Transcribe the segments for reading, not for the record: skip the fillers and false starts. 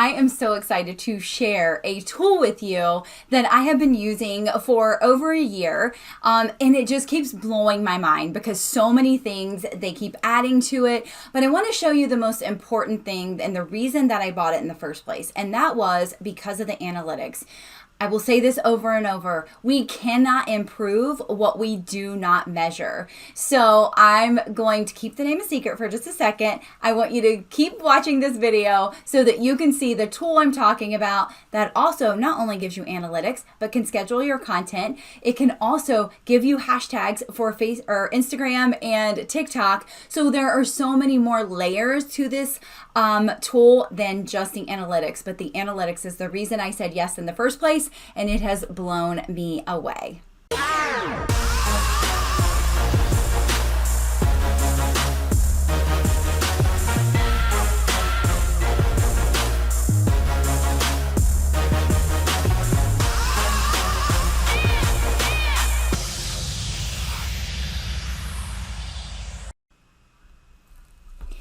I am so excited to share a tool with you that I have been using for over a year. And it just keeps blowing my mind because so many things, they keep adding to it. But I want to show you the most important thing and the reason that I bought it in the first place. And that was because of the analytics. I will say this over and over. We cannot improve what we do not measure. So I'm going to keep the name a secret for just a second. I want you to keep watching this video so that you can see the tool I'm talking about that also not only gives you analytics, but can schedule your content. It can also give you hashtags for Instagram and TikTok. So there are so many more layers to this tool than just the analytics. But the analytics is the reason I said yes in the first place, and it has blown me away.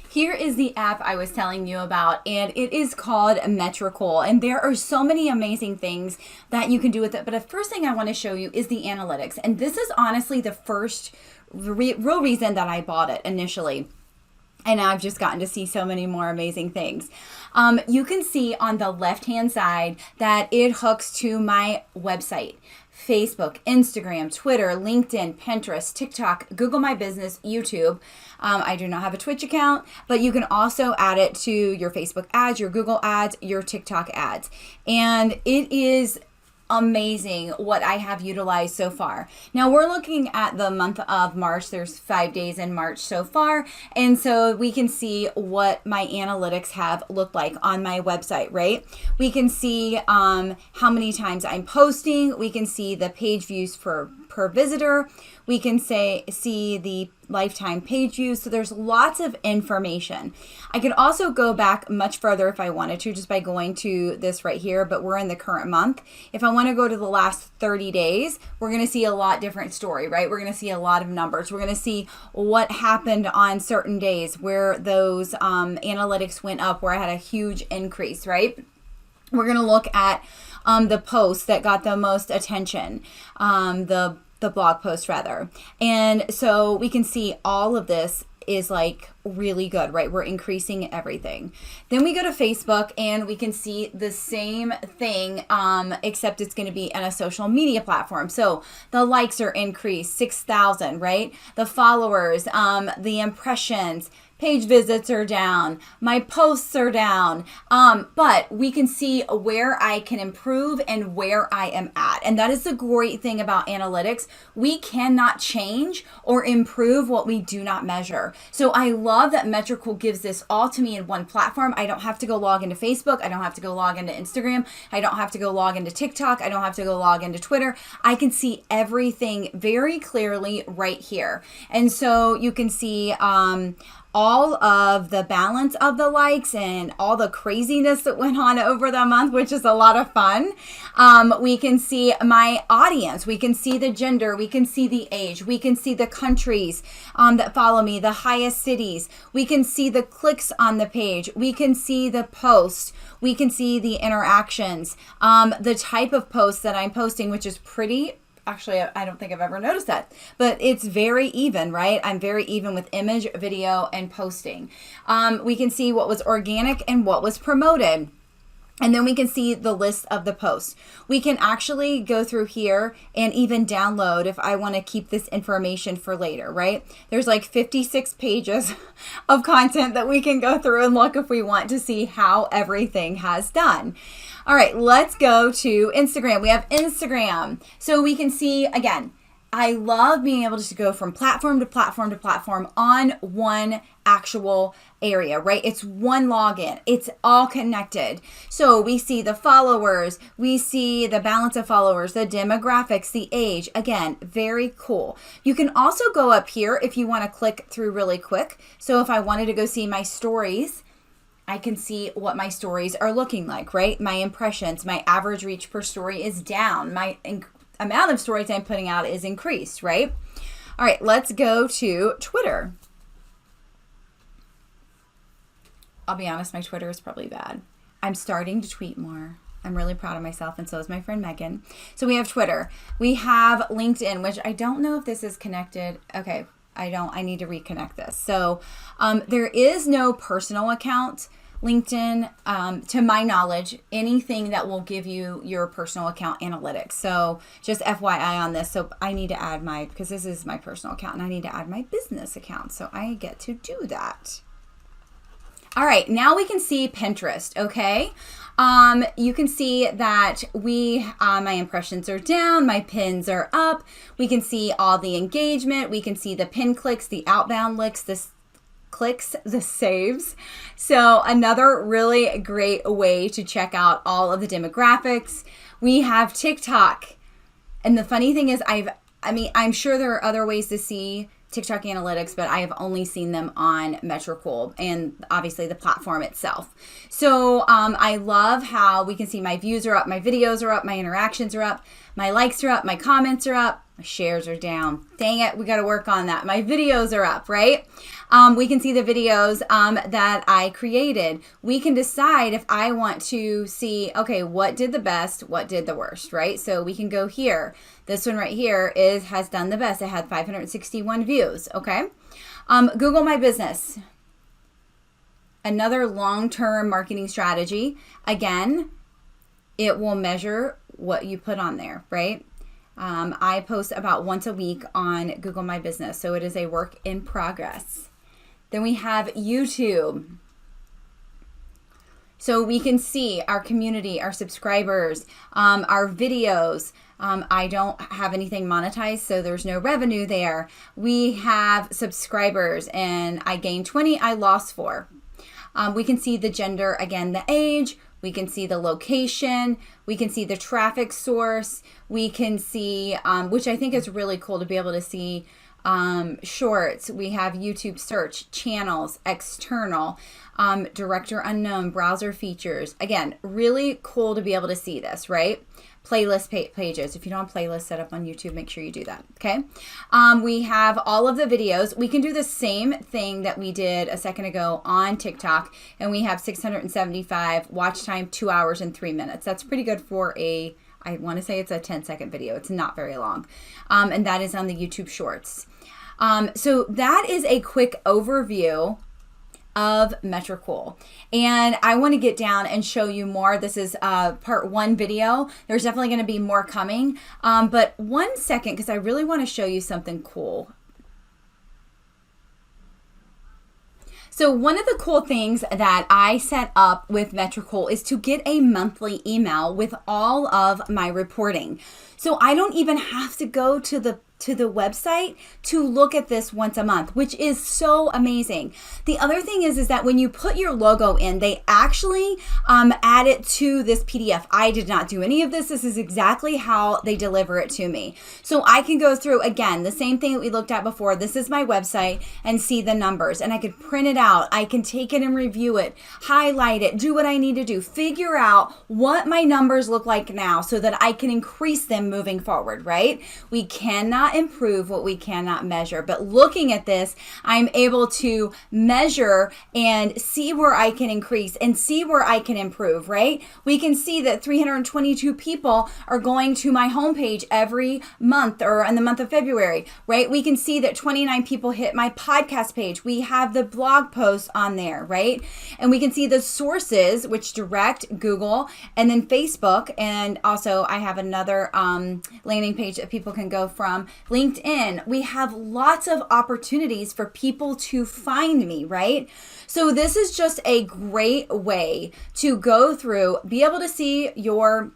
Here is the app I was telling you about, and it is called Metrical, and there are so many amazing things that you can do with it. But the first thing I want to show you is the analytics, and this is honestly the first real reason that I bought it initially. And I've just gotten to see so many more amazing things. You can see on the left-hand side that it hooks to my website, Facebook, Instagram, Twitter, LinkedIn, Pinterest, TikTok, Google My Business, YouTube. I do not have a Twitch account, but you can also add it to your Facebook ads, your Google ads, your TikTok ads. And it is amazing what I have utilized so far. Now we're looking at the month of March. There's 5 days in March so far. And so we can see what my analytics have looked like on my website, right? We can see how many times I'm posting. We can see the page views per visitor. We can see the lifetime page views. So there's lots of information. I could also go back much further if I wanted to, just by going to this right here, but we're in the current month. If I want to go to the last 30 days, we're going to see a lot different story, right? We're going to see a lot of numbers. We're going to see what happened on certain days where those analytics went up, where I had a huge increase, right? We're going to look at the posts that got the most attention, the blog post rather. And so we can see all of this is like really good, right? We're increasing everything. Then we go to Facebook and we can see the same thing, except it's going to be on a social media platform. So the likes are increased 6,000, right? The followers, the impressions, page visits are down, my posts are down, but we can see where I can improve and where I am at. And that is the great thing about analytics. We cannot change or improve what we do not measure. So I love that Metrical gives this all to me in one platform. I don't have to go log into Facebook. I don't have to go log into Instagram. I don't have to go log into TikTok. I don't have to go log into Twitter. I can see everything very clearly right here. And so you can see all of the balance of the likes and all the craziness that went on over the month, which is a lot of fun. We can see my audience. We can see the gender. We can see the age. We can see the countries that follow me, the highest cities. We can see the clicks on the page. We can see the posts. We can see the interactions, the type of posts that I'm posting, which is pretty. Actually, I don't think I've ever noticed that, but it's very even, right? I'm very even with image, video, and posting. We can see what was organic and what was promoted. And then we can see the list of the posts. We can actually go through here and even download if I want to keep this information for later, right? There's like 56 pages of content that we can go through and look if we want to see how everything has done. All right, let's go to Instagram. We have Instagram. So we can see, again, I love being able to go from platform to platform to platform on one actual area, right? It's one login. It's all connected. So we see the followers, we see the balance of followers, the demographics, the age. Again, very cool. You can also go up here if you want to click through really quick. So if I wanted to go see my stories, I can see what my stories are looking like, right? My impressions, my average reach per story is down. My amount of stories I'm putting out is increased, right? All right, let's go to Twitter. I'll be honest, my Twitter is probably bad. I'm starting to tweet more. I'm really proud of myself, and so is my friend Megan. So we have Twitter. We have LinkedIn, which I don't know if this is connected. Okay, I need to reconnect this. So there is no personal account. LinkedIn, to my knowledge, anything that will give you your personal account analytics. So just FYI on this. So I need to add because this is my personal account, and I need to add my business account. So I get to do that. All right, now we can see Pinterest, okay? You can see that my impressions are down, my pins are up. We can see all the engagement. We can see the pin clicks, the outbound clicks, the saves. So another really great way to check out all of the demographics. We have TikTok. And the funny thing is I'm sure there are other ways to see TikTok analytics, but I have only seen them on Metricool and obviously the platform itself. So I love how we can see my views are up, my videos are up, my interactions are up, my likes are up, my comments are up, my shares are down. Dang it, we got to work on that. My videos are up, right? We can see the videos that I created. We can decide if I want to see, okay, what did the best, what did the worst, right? So we can go here. This one right here has done the best. It had 561 views, okay? Google My Business. Another long-term marketing strategy. Again, it will measure what you put on there, right? I post about once a week on Google My Business, so it is a work in progress. Then we have YouTube. So we can see our community, our subscribers, our videos. I don't have anything monetized, so there's no revenue there. We have subscribers, and I gained 20, I lost 4. We can see the gender, again, the age. We can see the location. We can see the traffic source. We can see, which I think is really cool to be able to see, shorts. We have YouTube search, channels, external, director unknown, browser features. Again, really cool to be able to see this, right? Playlist pages. If you don't have playlists set up on YouTube, make sure you do that, okay? We have all of the videos. We can do the same thing that we did a second ago on TikTok, and we have 675 watch time, 2 hours and 3 minutes. That's pretty good for I want to say it's a 10-second video. It's not very long, and that is on the YouTube Shorts. So that is a quick overview of Metricool. And I want to get down and show you more. This is part 1 video. There's definitely going to be more coming. But 1 second, because I really want to show you something cool. So one of the cool things that I set up with Metricool is to get a monthly email with all of my reporting. So I don't even have to go to the website to look at this once a month, which is so amazing. The other thing is that when you put your logo in, they actually add it to this PDF. I did not do any of this. This is exactly how they deliver it to me. So I can go through, again, the same thing that we looked at before. This is my website, and see the numbers, and I could print it out. I can take it and review it, highlight it, do what I need to do, figure out what my numbers look like now so that I can increase them moving forward, right? We cannot improve what we cannot measure, but looking at this, I'm able to measure and see where I can increase and see where I can improve, right? We can see that 322 people are going to my homepage every month, or in the month of February, right? We can see that 29 people hit my podcast page. We have the blog posts on there, right? And we can see the sources, which direct Google and then Facebook. And also I have another landing page that people can go from. LinkedIn. We have lots of opportunities for people to find me, right? So this is just a great way to go through, be able to see your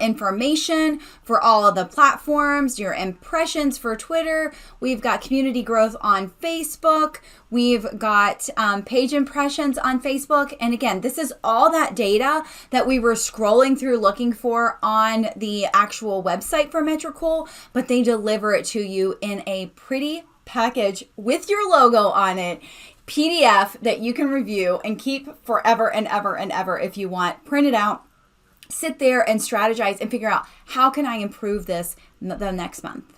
information for all of the platforms, your impressions for Twitter. We've got community growth on Facebook. We've got page impressions on Facebook. And again, this is all that data that we were scrolling through looking for on the actual website for Metricool, but they deliver it to you in a pretty package with your logo on it. PDF that you can review and keep forever and ever and ever if you want. Print it out. Sit there and strategize and figure out, how can I improve this the next month?